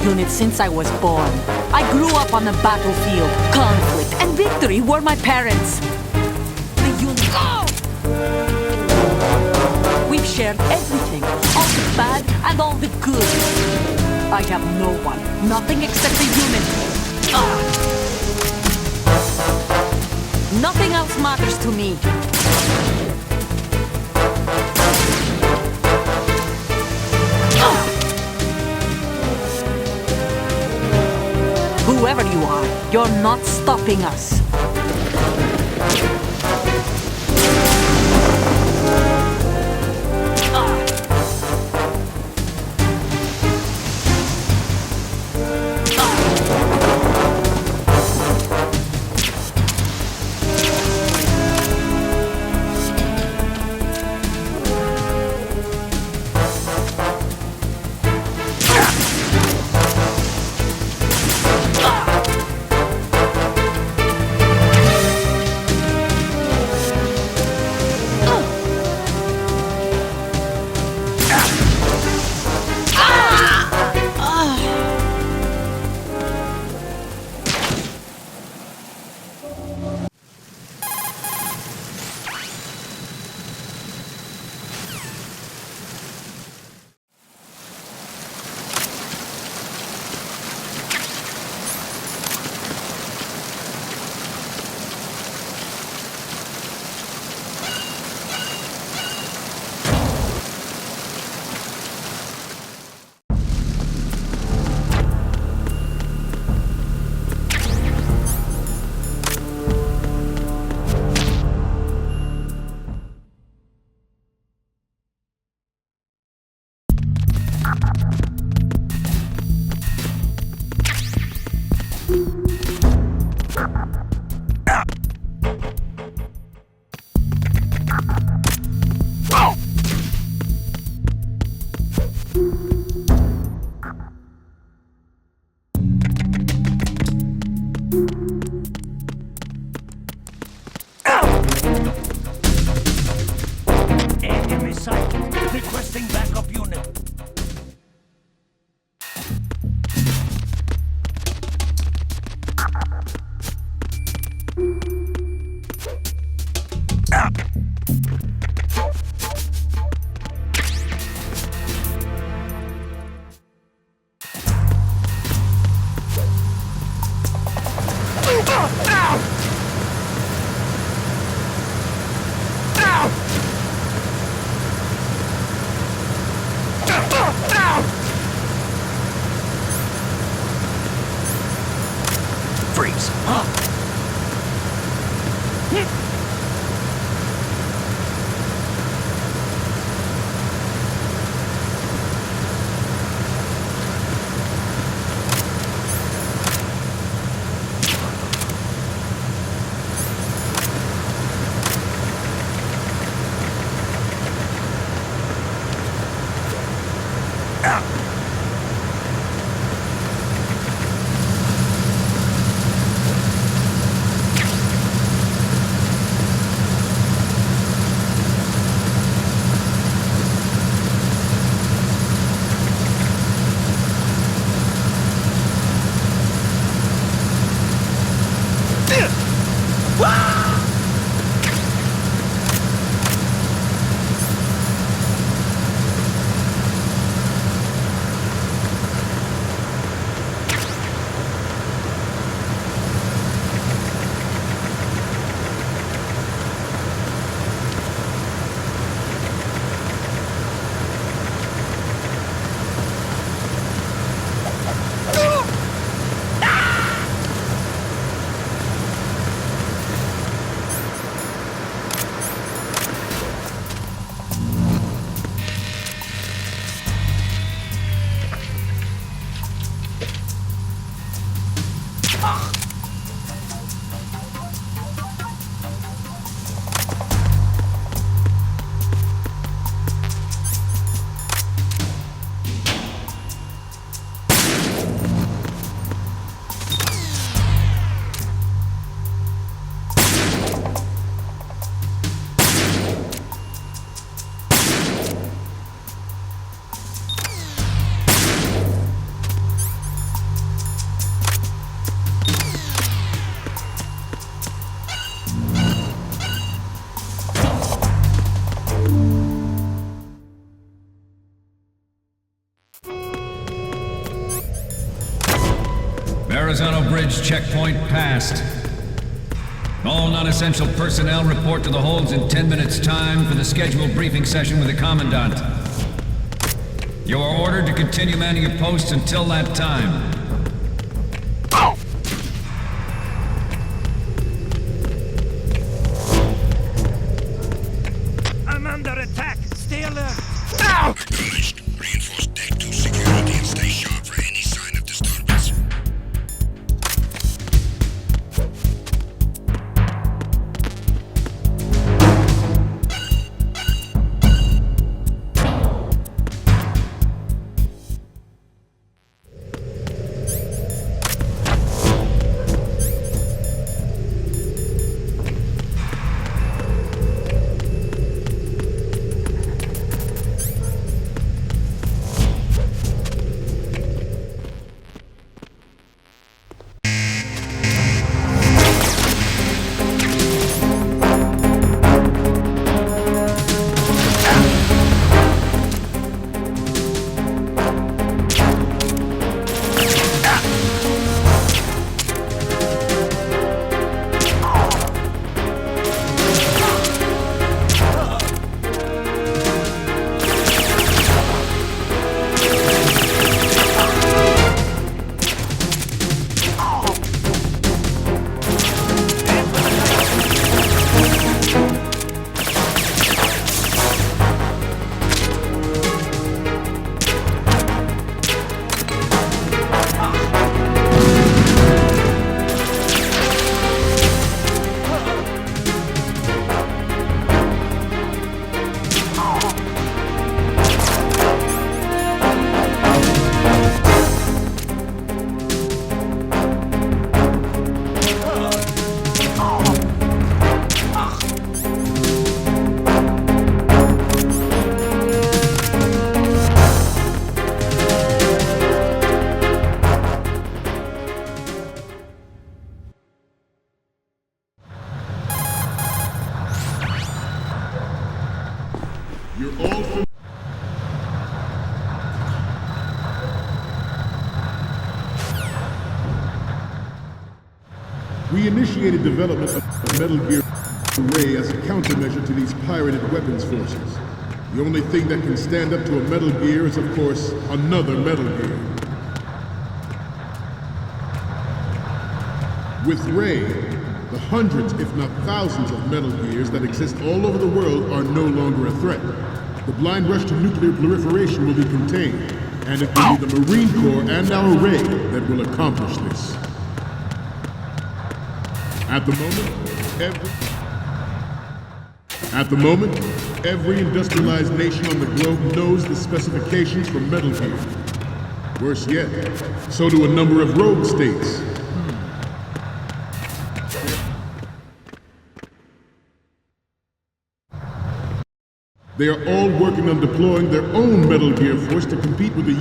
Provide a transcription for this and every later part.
unit since I was born. I grew up on the battlefield. Conflict and victory were my parents. The unit... We've shared everything. All the bad and all the good. I have no one. Nothing except the unit. Nothing else matters to me. Whoever you are, you're not stopping us. Enemy sighted. Requesting backup unit. Bridge checkpoint passed. All non-essential personnel report to the holds in 10 minutes' time for the scheduled briefing session with the Commandant. You are ordered to continue manning your posts until that time. I'm under attack. Stay alert. Acknowledged. Reinforce Deck 2 security and stay sharp for any sign of disturbance. We initiated development of Metal Gear Ray as a countermeasure to these pirated weapons forces. The only thing that can stand up to a Metal Gear is, of course, another Metal Gear. With Ray, the hundreds, if not thousands, of Metal Gears that exist all over the world are no longer a threat. The blind rush to nuclear proliferation will be contained, and it will be the Marine Corps and our Ray that will accomplish this. At the moment, every industrialized nation on the globe knows the specifications for Metal Gear. Worse yet, so do a number of rogue states. They are all working on deploying their own Metal Gear force to compete with the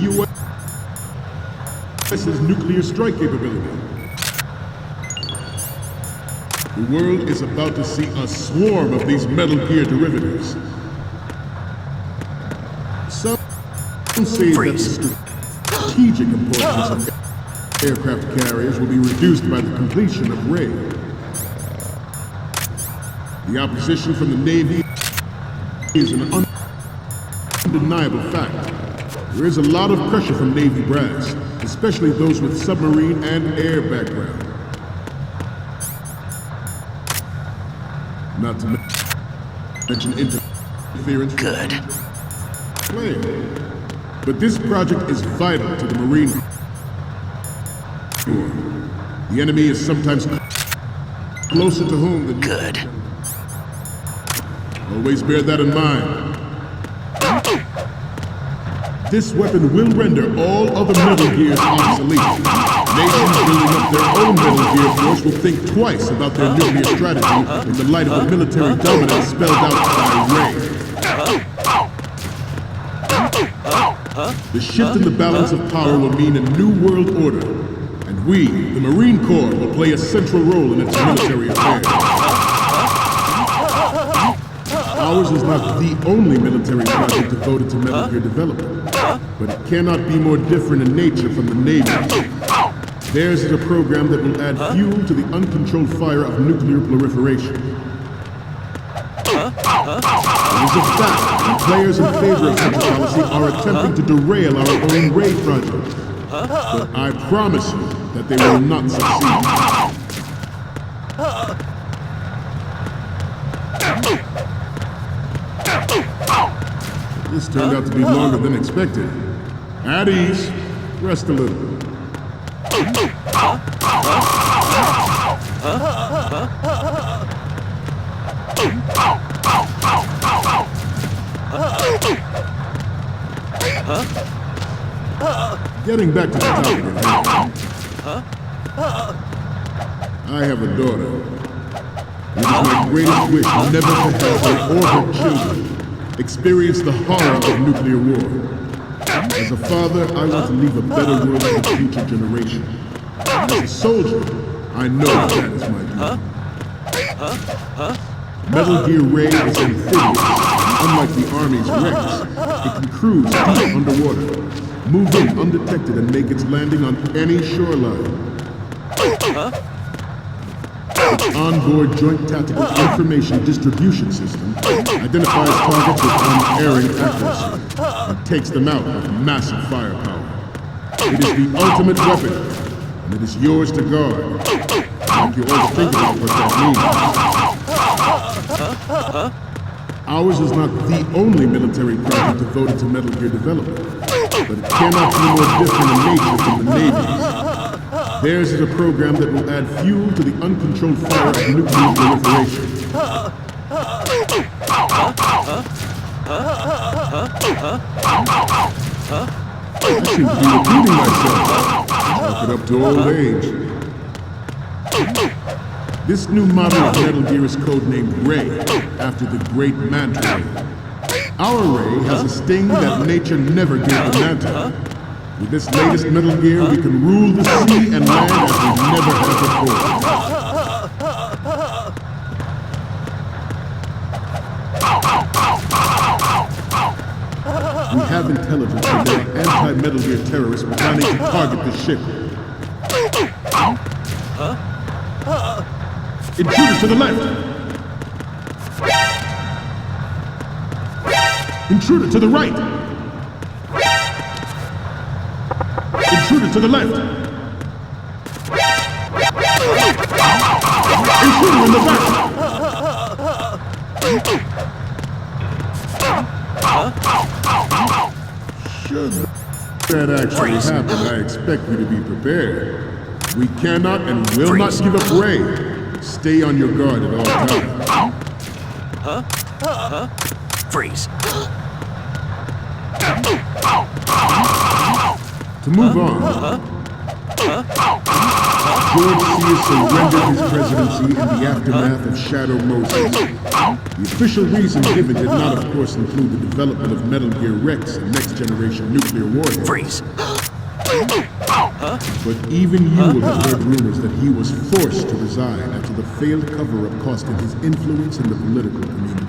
U.S.'s nuclear strike capability. The world is about to see a swarm of these Metal Gear derivatives. Some say that the strategic importance of aircraft carriers will be reduced by the completion of Ray. The opposition from the Navy is an undeniable fact. There is a lot of pressure from Navy brass, especially those with submarine and air background. Not to mention interference. Good. But this project is vital to the Marine Corps. The enemy is sometimes closer to home than Good. Always bear that in mind. This weapon will render all other Metal Gears obsolete. Nations building up their own Metal Gear force will think twice about their nuclear strategy in the light of the military dominance spelled out by Ray. The shift in the balance of power will mean a new world order, and we, the Marine Corps, will play a central role in its military affairs. Ours is not the only military project devoted to Metal Gear development, but it cannot be more different in nature from the Navy. Theirs is a program that will add fuel to the uncontrolled fire of nuclear proliferation. It is a fact that players in favor of such a policy are attempting to derail our own Ray project. But I promise you that they will not succeed. This turned out to be longer than expected. At ease. Rest a little. Getting back to the topic at hand. I have a daughter. It is my greatest wish never to have her or her children experience the horror of nuclear war. As a father, I want to leave a better world for the future generation. As a soldier, I know that is my duty. Metal Gear Ray is amphibious. Unlike the Army's Rex, it can cruise deep underwater, move in undetected and make its landing on any shoreline. Its onboard Joint Tactical Information Distribution System identifies targets with unerring accuracy and takes them out with massive firepower. It is the ultimate weapon, and it is yours to guard. I want you all to think about what that means. Ours is not the only military project devoted to Metal Gear development, but it cannot be more different in nature from the Navy's. Theirs is a program that will add fuel to the uncontrolled fire of nuclear proliferation. I seem to be repeating myself. Chalk it up to old age. This new model of Metal Gear is codenamed Ray, after the great Manta Ray. Our Ray has a sting that nature never gave the Manta. With this latest Metal Gear, we can rule the sea and land as we never have before. We have intelligence that there are anti-Metal Gear terrorists planning to target the ship. Intruder to the left! Intruder to the right! Intruder to the left! Intruder in the back! Should that actually happen, I expect you to be prepared. We cannot and will not give up Ray. Stay on your guard at all times. Freeze. To move on, George Sears surrendered his presidency in the aftermath of Shadow Moses. The official reason given did not, of course, include the development of Metal Gear Rex and next-generation nuclear warheads. Freeze. But even you will have heard rumors that he was forced to resign after the failed cover-up costing his influence in the political community.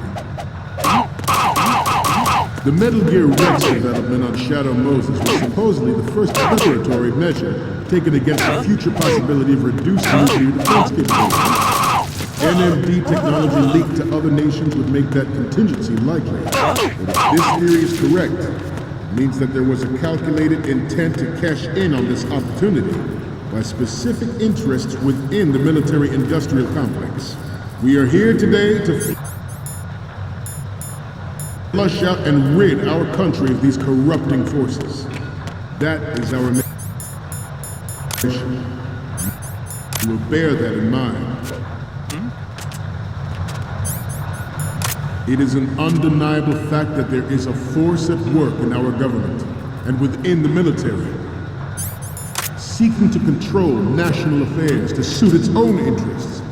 The Metal Gear Rex development on Shadow Moses was supposedly the first preparatory measure taken against the future possibility of reduced nuclear defense capability. NMD technology leaked to other nations would make that contingency likely. But if this theory is correct, it means that there was a calculated intent to cash in on this opportunity by specific interests within the military-industrial complex. We are here today to flush out and rid our country of these corrupting forces. That is our mission. We will bear that in mind. It is an undeniable fact that there is a force at work in our government and within the military, seeking to control national affairs to suit its own interests.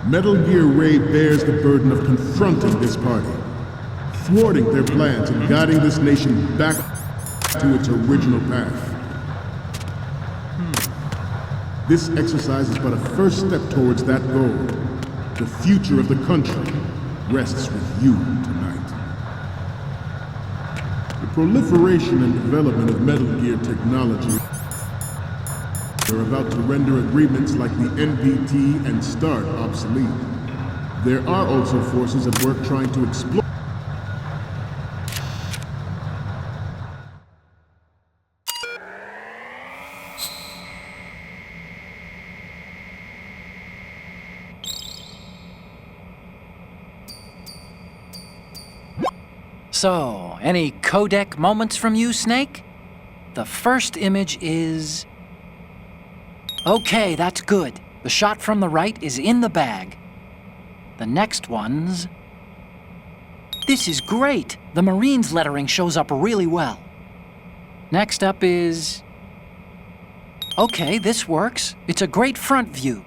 Metal Gear Ray bears the burden of confronting this party, thwarting their plans and guiding this nation back to its original path. This exercise is but a first step towards that goal. The future of the country rests with you tonight. The proliferation and development of Metal Gear technology are about to render agreements like the NPT and START obsolete. There are also forces at work trying to exploit. So, any codec moments from you, Snake? The first image is... Okay, that's good. The shot from the right is in the bag. The next one's... This is great! The Marines lettering shows up really well. Next up is... Okay, this works. It's a great front view.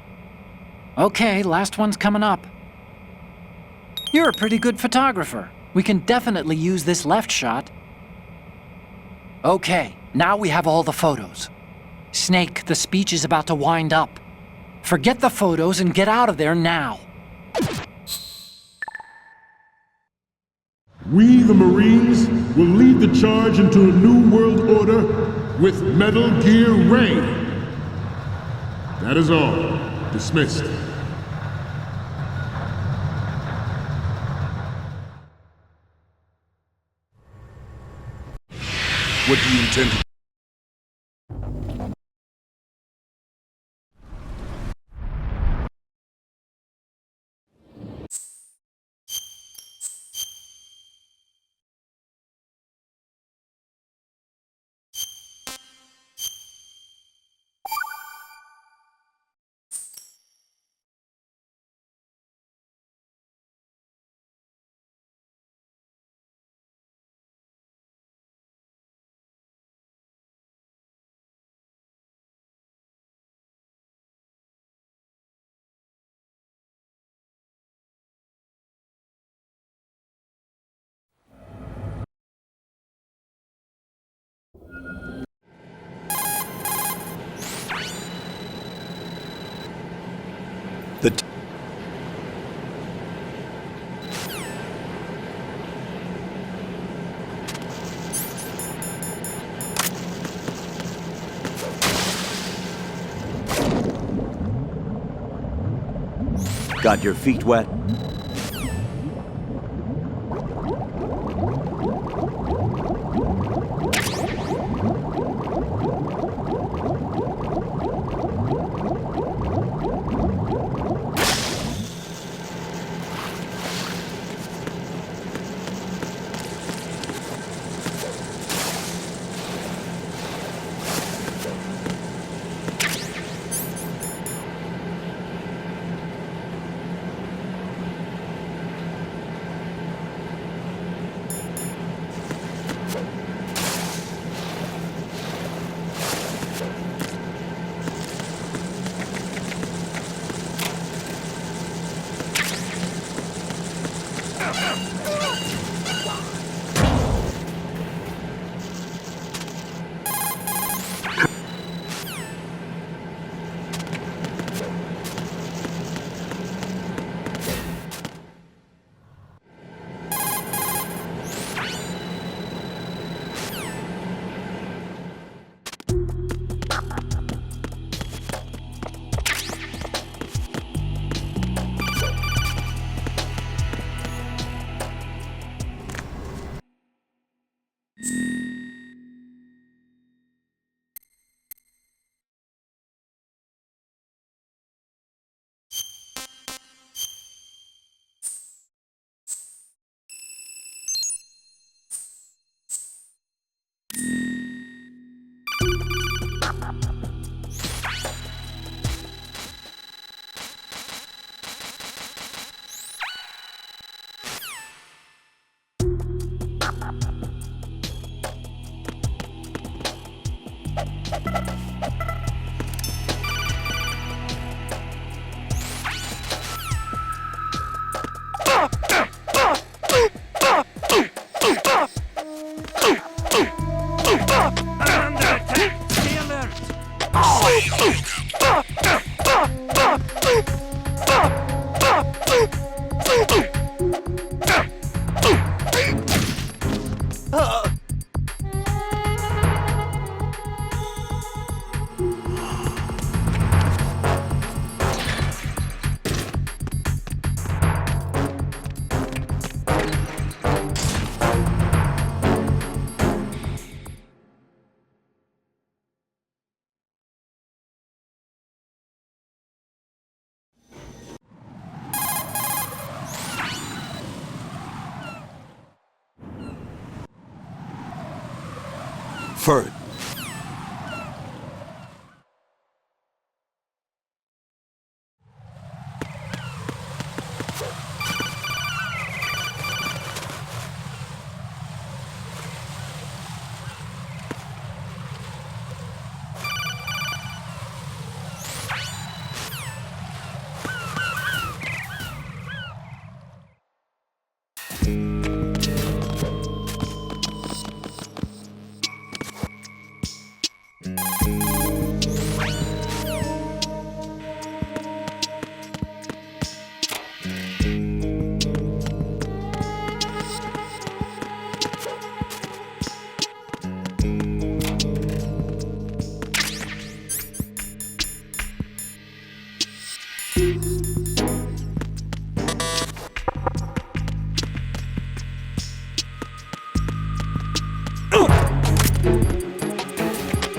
Okay, last one's coming up. You're a pretty good photographer. We can definitely use this left shot. Okay, now we have all the photos. Snake, the speech is about to wind up. Forget the photos and get out of there now. We, the Marines, will lead the charge into a new world order with Metal Gear Ray. That is all. Dismissed. What do you intend to... Got your feet wet? prefer it.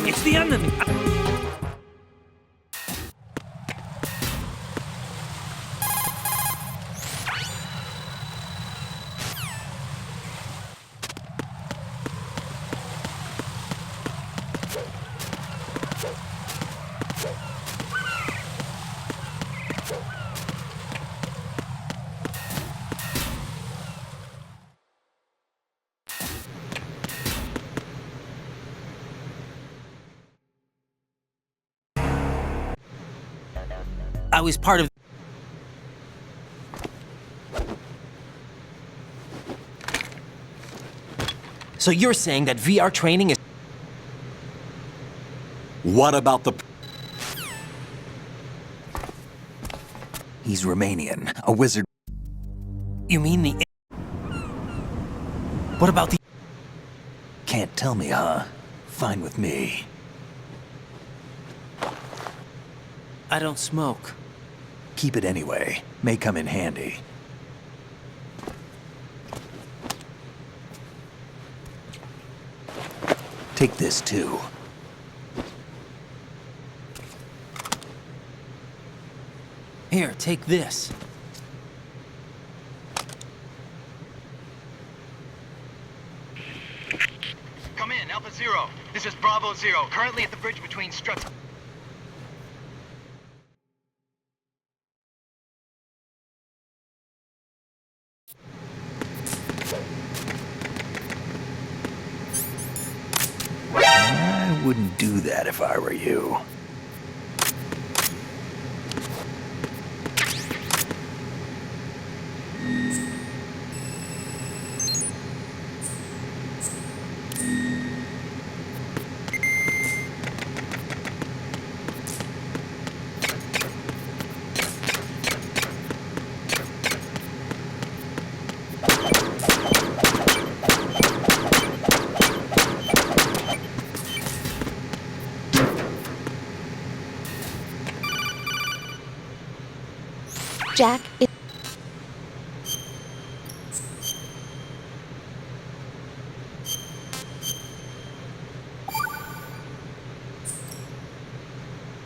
It's the enemy! I was part of... So you're saying that VR training is... What about the... He's Romanian, a wizard. You mean the... What about the... Can't tell me, huh? Fine with me. I don't smoke. Keep it anyway. May come in handy. Take this too. Here, take this. Come in, Alpha Zero. This is Bravo Zero, currently at the bridge between Struts. I wouldn't do that if I were you. Jack,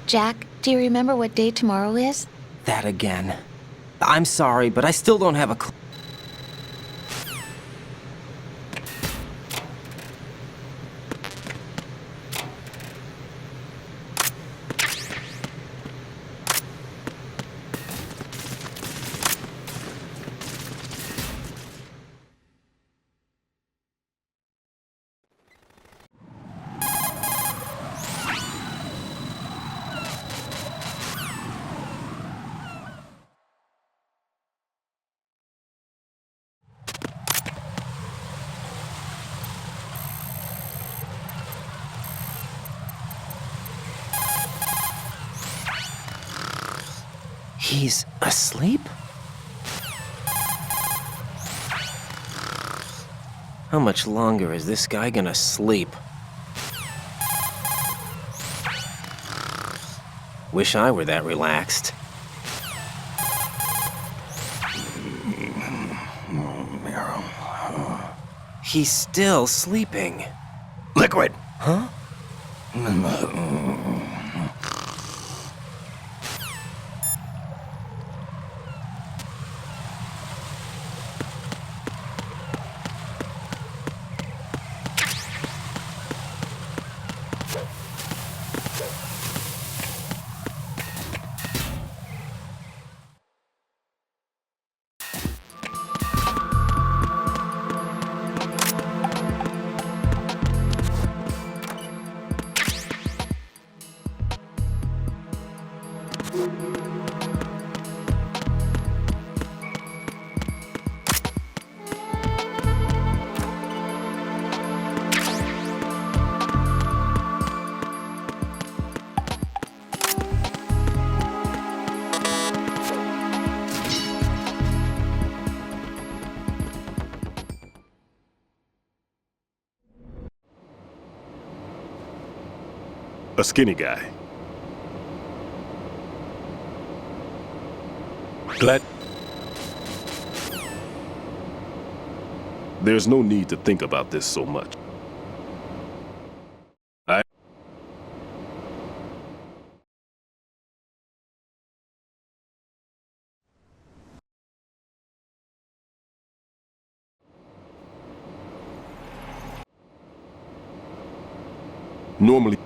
Jack, do you remember what day tomorrow is? That again. I'm sorry, but I still don't have a clue. He's asleep? How much longer is this guy gonna sleep? Wish I were that relaxed. He's still sleeping. Liquid! Huh? A skinny guy. Glad. There's no need to think about this so much. Normally,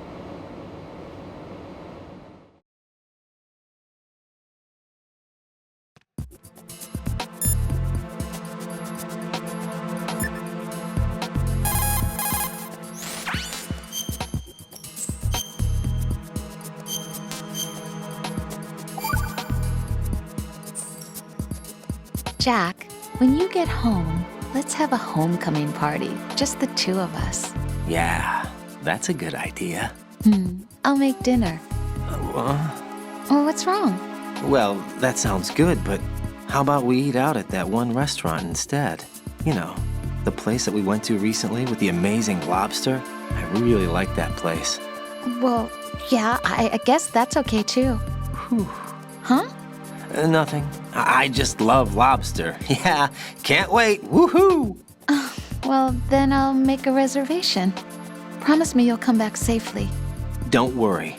Jack, when you get home, let's have a homecoming party. Just the two of us. Yeah, that's a good idea. I'll make dinner. Oh, what's wrong? Well, that sounds good, but how about we eat out at that one restaurant instead? You know, the place that we went to recently with the amazing lobster. I really like that place. Well, yeah, I guess that's okay too. Huh? Nothing. I just love lobster. Yeah, can't wait. Woohoo! Well, then I'll make a reservation. Promise me you'll come back safely. Don't worry.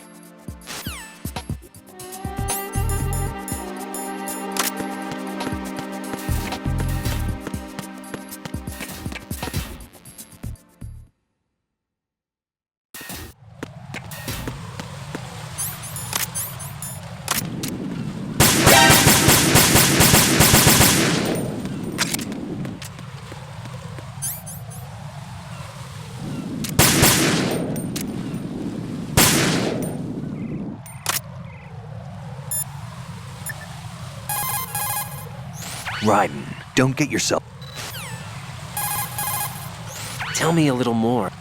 Raiden, don't get yourself... Tell me a little more.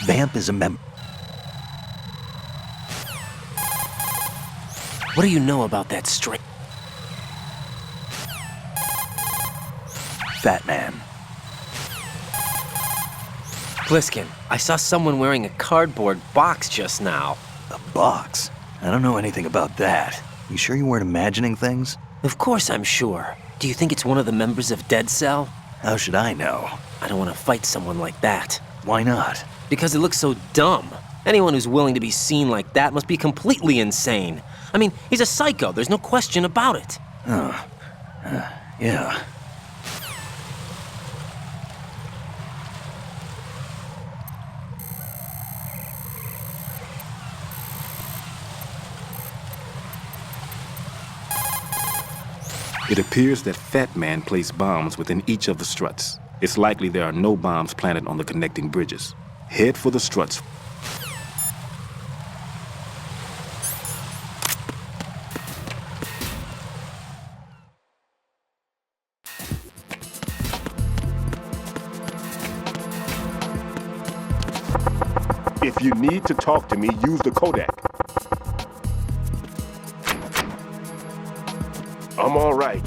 Vamp is a member... What do you know about that string? Fat Man. Pliskin, I saw someone wearing a cardboard box just now. A box? I don't know anything about that. You sure you weren't imagining things? Of course I'm sure. Do you think it's one of the members of Dead Cell? How should I know? I don't want to fight someone like that. Why not? Because it looks so dumb. Anyone who's willing to be seen like that must be completely insane. I mean, he's a psycho, there's no question about it. Yeah. it appears that Fat Man placed bombs within each of the struts. It's likely there are no bombs planted on the connecting bridges. Head for the struts. If you need to talk to me, use the codec. I'm all right.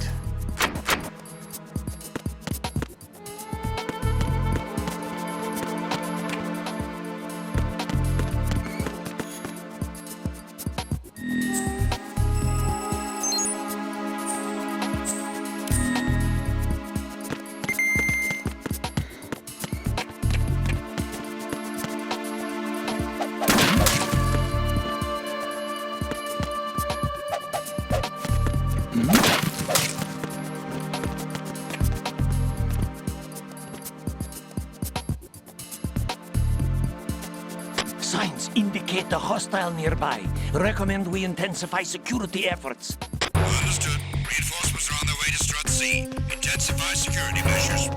Signs indicate a hostile nearby. Recommend we intensify security efforts. Understood. Reinforcements are on their way to Strut C. Intensify security measures.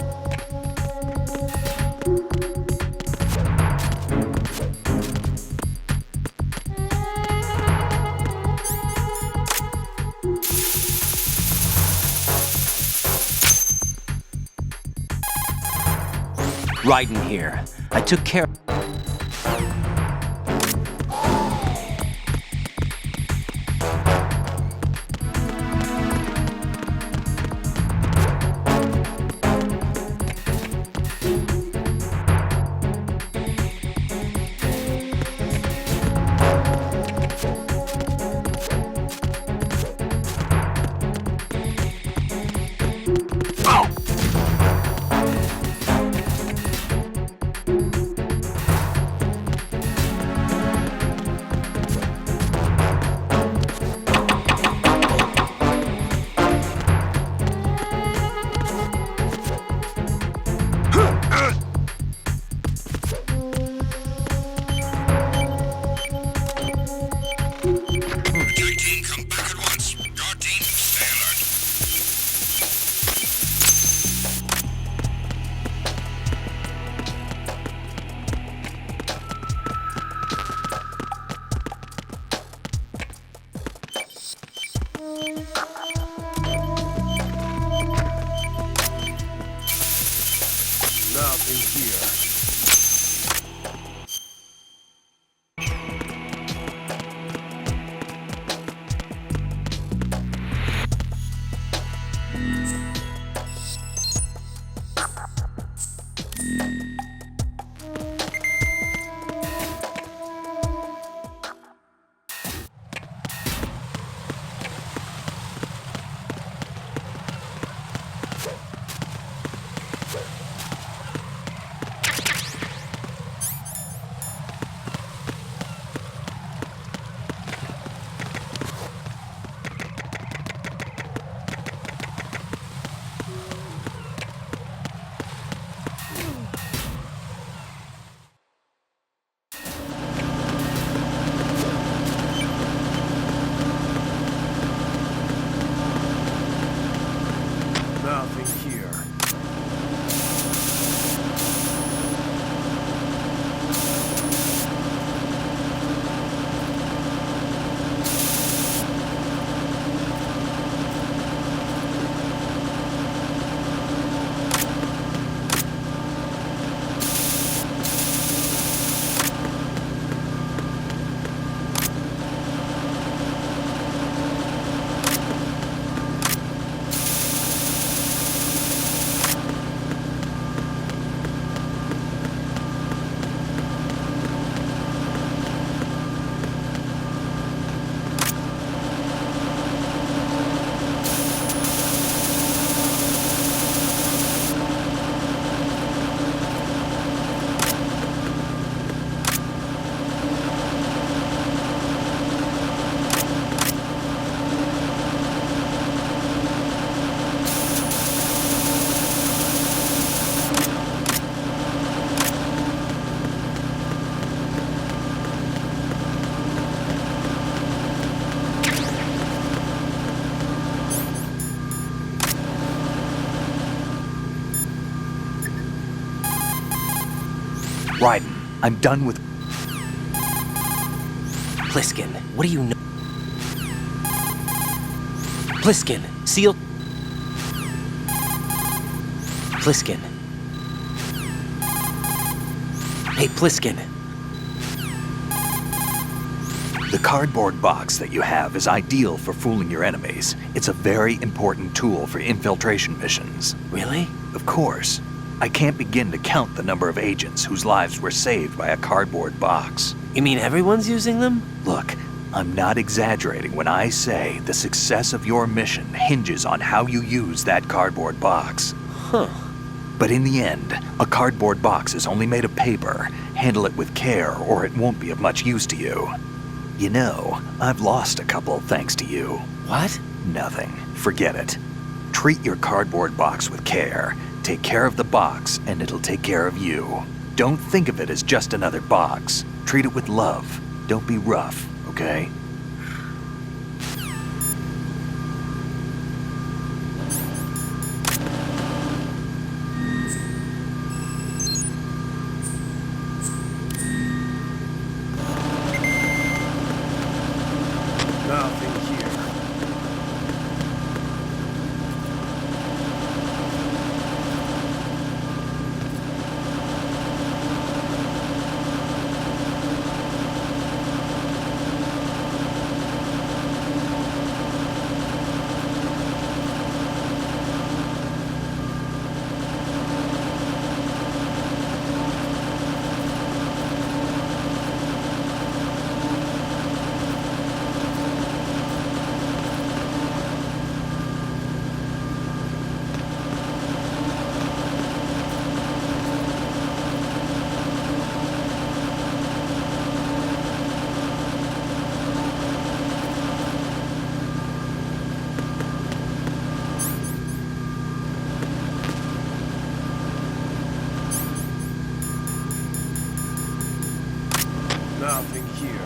Raiden here. I took care... Raiden, I'm done with... Pliskin, what do you know? Pliskin, seal... Pliskin. Hey, Pliskin. The cardboard box that you have is ideal for fooling your enemies. It's a very important tool for infiltration missions. Really? Of course. I can't begin to count the number of agents whose lives were saved by a cardboard box. You mean everyone's using them? Look, I'm not exaggerating when I say the success of your mission hinges on how you use that cardboard box. Huh. But in the end, a cardboard box is only made of paper. Handle it with care or it won't be of much use to you. You know, I've lost a couple thanks to you. What? Nothing. Forget it. Treat your cardboard box with care. Take care of the box, and it'll take care of you. Don't think of it as just another box. Treat it with love. Don't be rough, okay? Nothing here. Nothing here.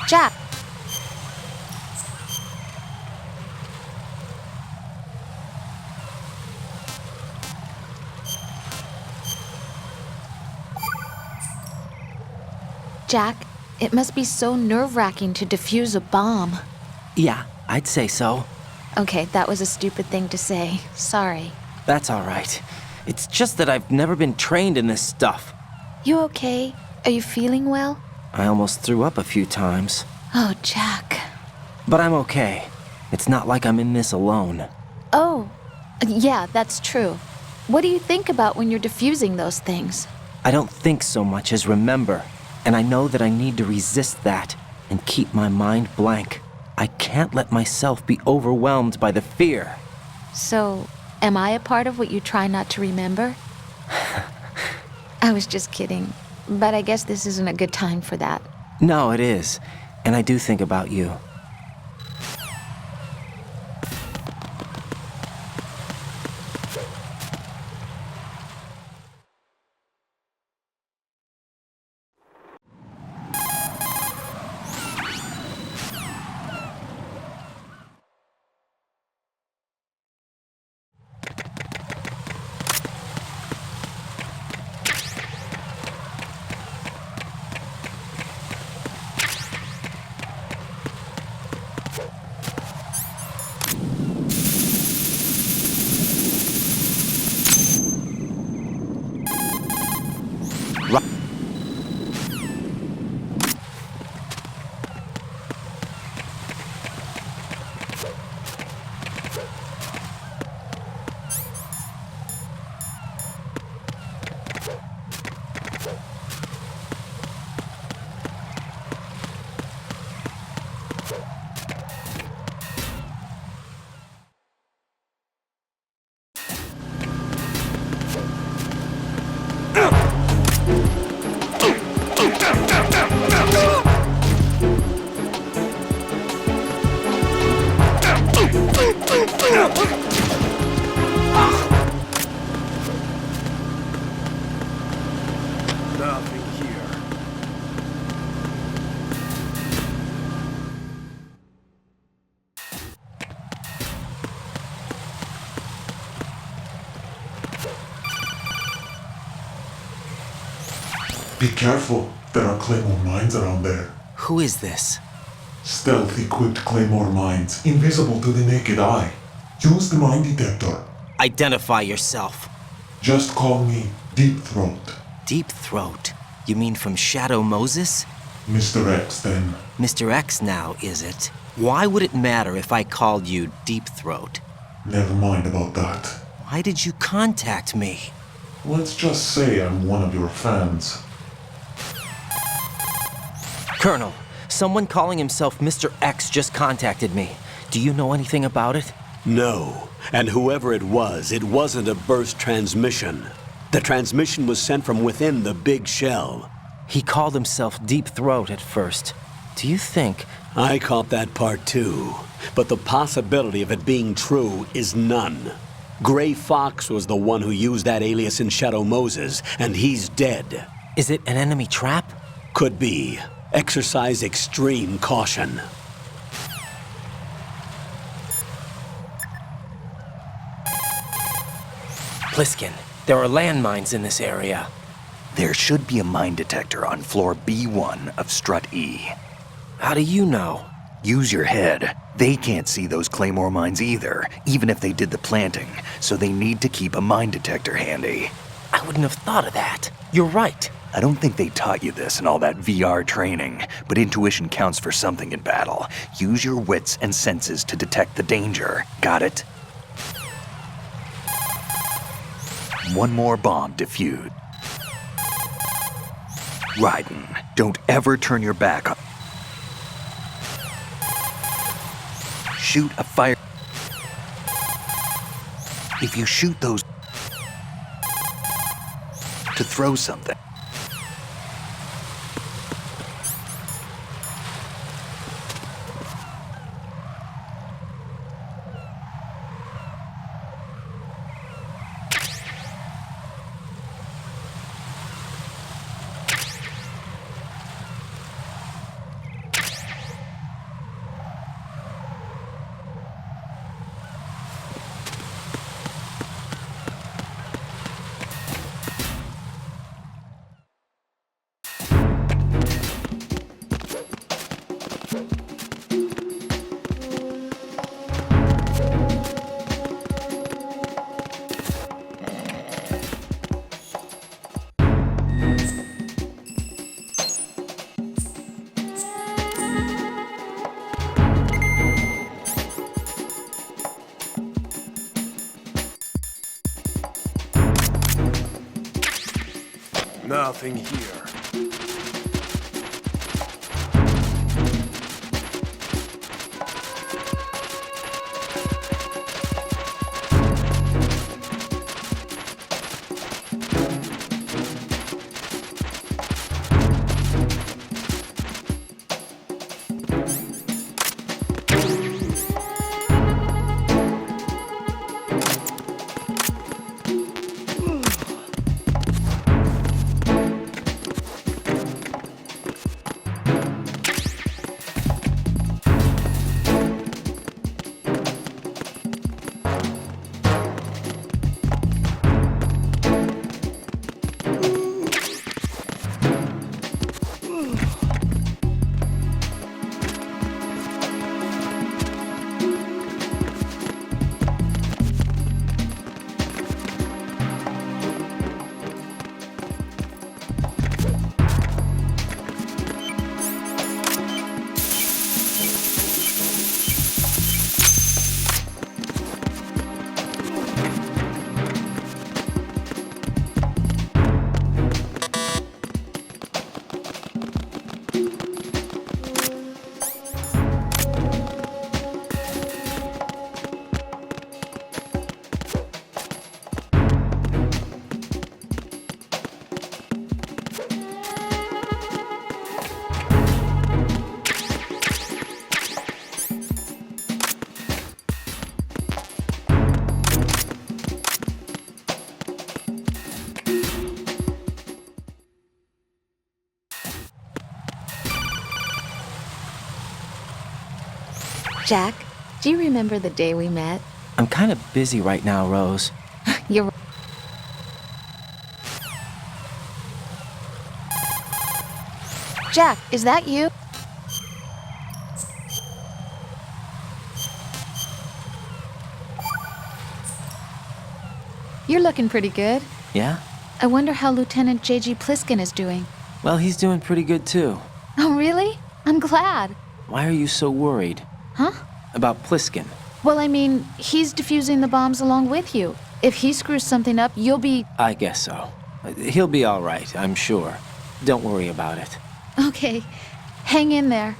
Jack. Jack, it must be so nerve-wracking to defuse a bomb. Yeah, I'd say so. Okay, that was a stupid thing to say. Sorry. That's all right. It's just that I've never been trained in this stuff. You okay? Are you feeling well? I almost threw up a few times. Oh, Jack. But I'm okay. It's not like I'm in this alone. Oh, yeah, that's true. What do you think about when you're defusing those things? I don't think so much as remember, and I know that I need to resist that and keep my mind blank. I can't let myself be overwhelmed by the fear. So, am I a part of what you try not to remember? I was just kidding, but I guess this isn't a good time for that. No, it is, and I do think about you. Nothing here. Be careful. There are Claymore mines around there. Who is this? Stealth-equipped Claymore mines, invisible to the naked eye. Use the mine detector. Identify yourself. Just call me Deep Throat. Deep Throat? You mean from Shadow Moses? Mr. X, then. Mr. X now, is it? Why would it matter if I called you Deep Throat? Never mind about that. Why did you contact me? Let's just say I'm one of your fans. Colonel, someone calling himself Mr. X just contacted me. Do you know anything about it? No. And whoever it wasn't a burst transmission. The transmission was sent from within the big shell. He called himself Deep Throat at first. Do you think... I caught that part too. But the possibility of it being true is none. Gray Fox was the one who used that alias in Shadow Moses, and he's dead. Is it an enemy trap? Could be. Exercise extreme caution. Pliskin, there are landmines in this area. There should be a mine detector on floor B1 of Strut E. How do you know? Use your head. They can't see those Claymore mines either, even if they did the planting, so they need to keep a mine detector handy. I wouldn't have thought of that. You're right. I don't think they taught you this in all that VR training, but intuition counts for something in battle. Use your wits and senses to detect the danger. Got it? One more bomb defused. Raiden, don't ever turn your back on... Shoot a fire... If you shoot those... to throw something. Nothing here. Jack, do you remember the day we met? I'm kind of busy right now, Rose. You're... Jack, is that you? You're looking pretty good. Yeah? I wonder how Lieutenant J.G. Pliskin is doing. Well, he's doing pretty good too. Oh, really? I'm glad. Why are you so worried? Huh? About Pliskin? Well, I mean, he's defusing the bombs along with you. If he screws something up, you'll be... I guess so. He'll be all right, I'm sure. Don't worry about it. Okay. Hang in there.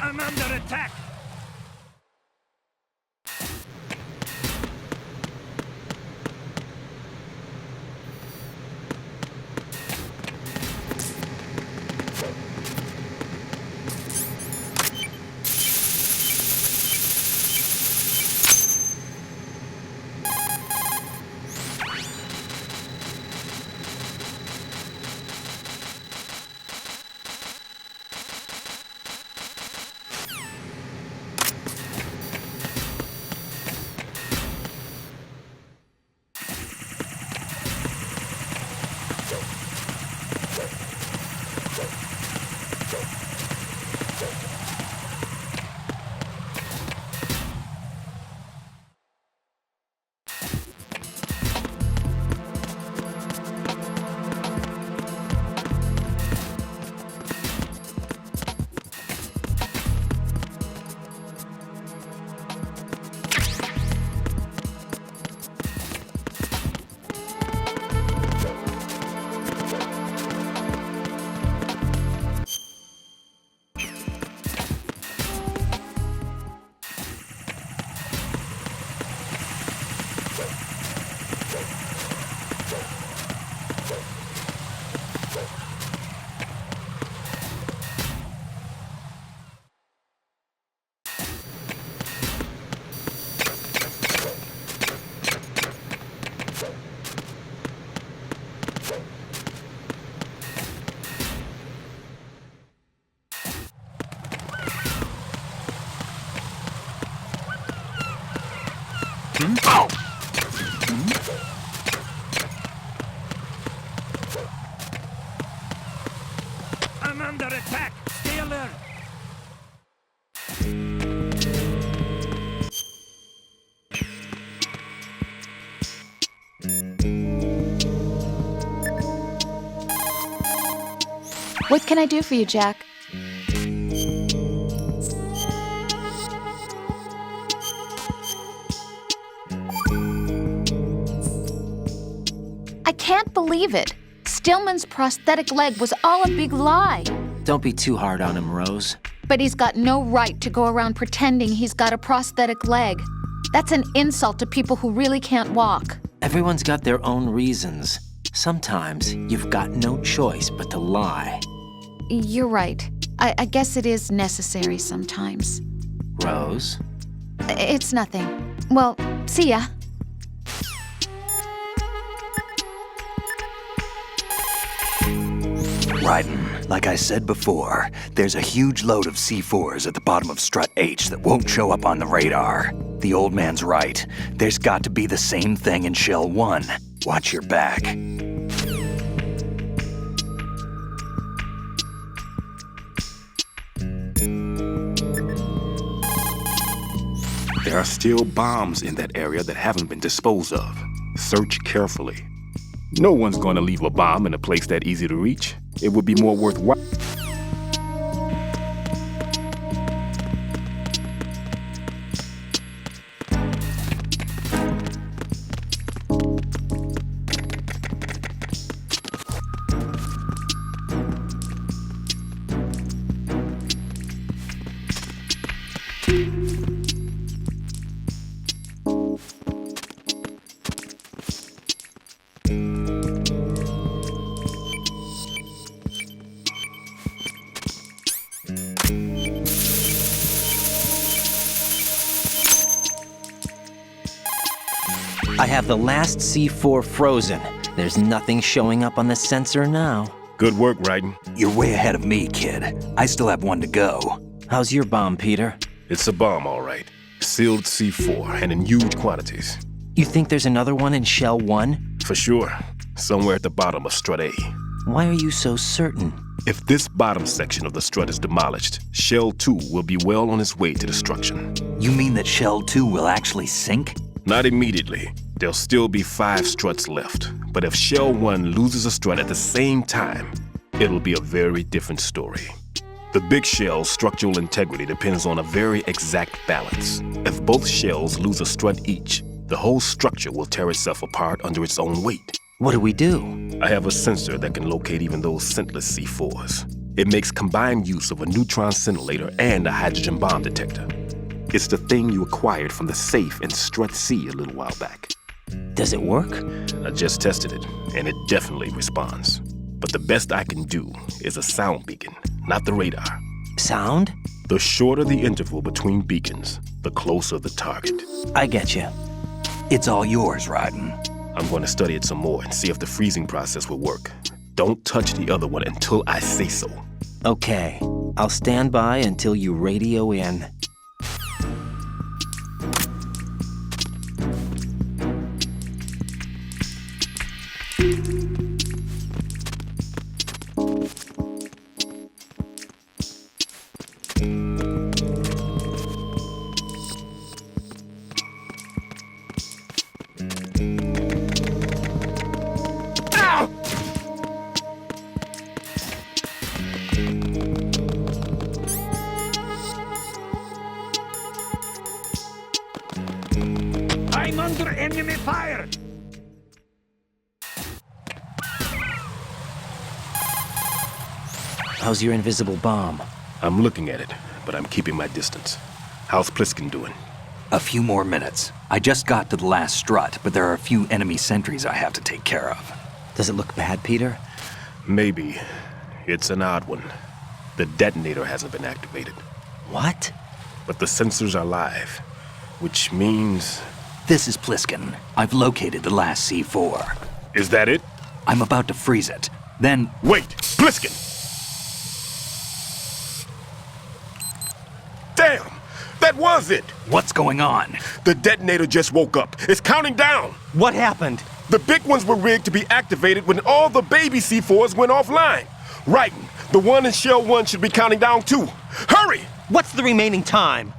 I'm under attack! I'm under attack! Stay alert! What can I do for you, Jack? I can't believe it. Stillman's prosthetic leg was all a big lie. Don't be too hard on him, Rose. But he's got no right to go around pretending he's got a prosthetic leg. That's an insult to people who really can't walk. Everyone's got their own reasons. Sometimes you've got no choice but to lie. You're right. I guess it is necessary sometimes. Rose? It's nothing. Well, see ya. Raiden, like I said before, there's a huge load of C4s at the bottom of Strut H that won't show up on the radar. The old man's right. There's got to be the same thing in Shell 1. Watch your back. There are still bombs in that area that haven't been disposed of. Search carefully. No one's going to leave a bomb in a place that easy to reach. It would be more worthwhile. I have the last C4 frozen. There's nothing showing up on the sensor now. Good work, Raiden. You're way ahead of me, kid. I still have one to go. How's your bomb, Peter? It's a bomb, all right. Sealed C4 and in huge quantities. You think there's another one in Shell 1? For sure. Somewhere at the bottom of Strut A. Why are you so certain? If this bottom section of the strut is demolished, Shell 2 will be well on its way to destruction. You mean that Shell 2 will actually sink? Not immediately. There'll still be 5 struts left. But if Shell 1 loses a strut at the same time, it'll be a very different story. The big shell's structural integrity depends on a very exact balance. If both shells lose a strut each, the whole structure will tear itself apart under its own weight. What do we do? I have a sensor that can locate even those scentless C4s. It makes combined use of a neutron scintillator and a hydrogen bomb detector. It's the thing you acquired from the safe in Strut C a little while back. Does it work? I just tested it, and it definitely responds. But the best I can do is a sound beacon, not the radar. Sound? The shorter the interval between beacons, the closer the target. I get you. It's all yours, Raiden. I'm going to study it some more and see if the freezing process will work. Don't touch the other one until I say so. Okay. I'll stand by until you radio in. I'm under enemy fire! How's your invisible bomb? I'm looking at it, but I'm keeping my distance. How's Pliskin doing? A few more minutes. I just got to the last strut, but there are a few enemy sentries I have to take care of. Does it look bad, Peter? Maybe. It's an odd one. The detonator hasn't been activated. What? But the sensors are live, which means... This is Pliskin. I've located the last C4. Is that it? I'm about to freeze it. Then... Wait! Pliskin! Damn! That was it! What's going on? The detonator just woke up. It's counting down! What happened? The big ones were rigged to be activated when all the baby C4s went offline. Raiden, the one in Shell 1 should be counting down too. Hurry! What's the remaining time?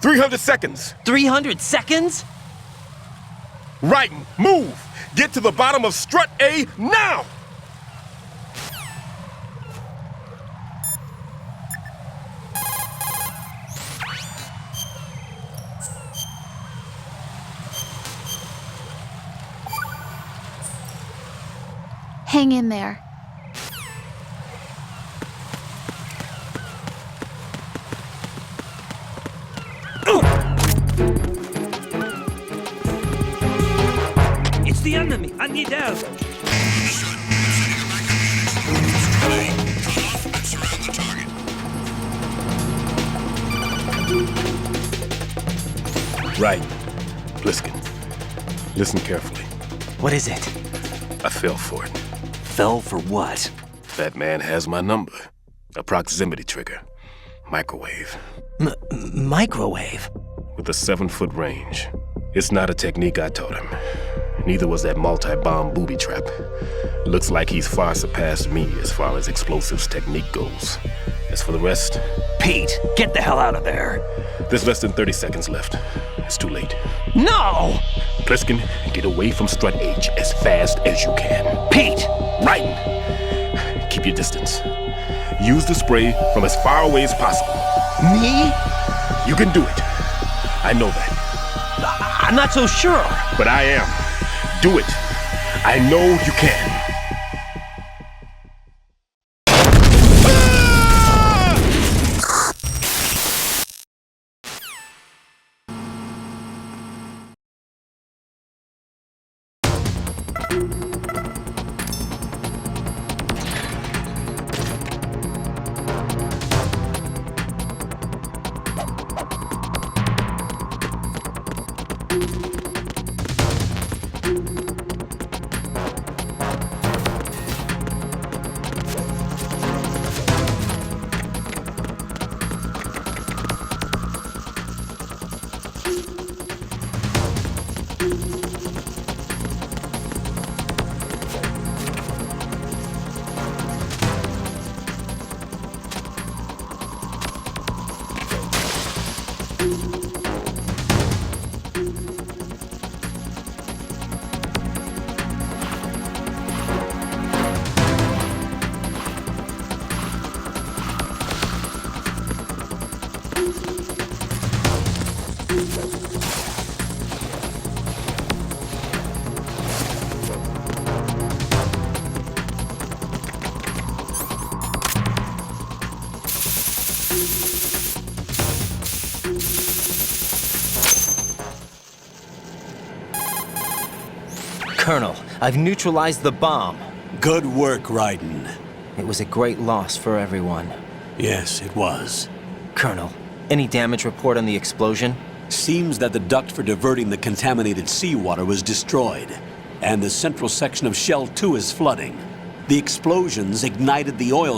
300 seconds. 300 seconds? Raiden, move! Get to the bottom of Strut A now! Hang in there. It's the enemy! I need help! Right. Pliskin, listen carefully. What is it? I fell for it. Fell for what? That man has my number. A proximity trigger. Microwave. Microwave? With a 7-foot range. It's not a technique I taught him. Neither was that multi-bomb booby trap. Looks like he's far surpassed me as far as explosives technique goes. As for the rest... Pete, get the hell out of there. There's less than 30 seconds left. It's too late. No! Pliskin, get away from Strut H as fast as you can. Pete! Raiden! Keep your distance. Use the spray from as far away as possible. Me? You can do it. I know that. I'm not so sure. But I am. Do it. I know you can. Colonel, I've neutralized the bomb. Good work, Raiden. It was a great loss for everyone. Yes, it was. Colonel, any damage report on the explosion? Seems that the duct for diverting the contaminated seawater was destroyed, and the central section of Shell 2 is flooding. The explosions ignited the oil